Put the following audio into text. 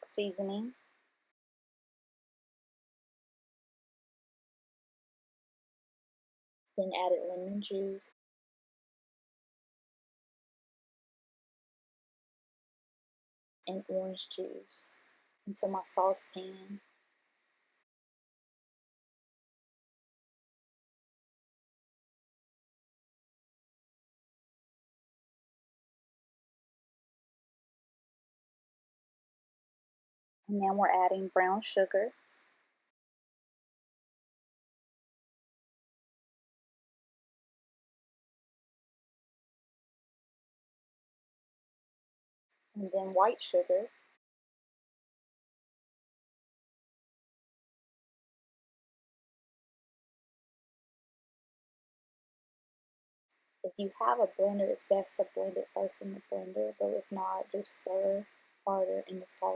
seasoning. Then added lemon juice and orange juice into my saucepan. And now we're adding brown sugar. And then white sugar. If you have a blender, it's best to blend it first in the blender, but if not, just stir harder in the sauce.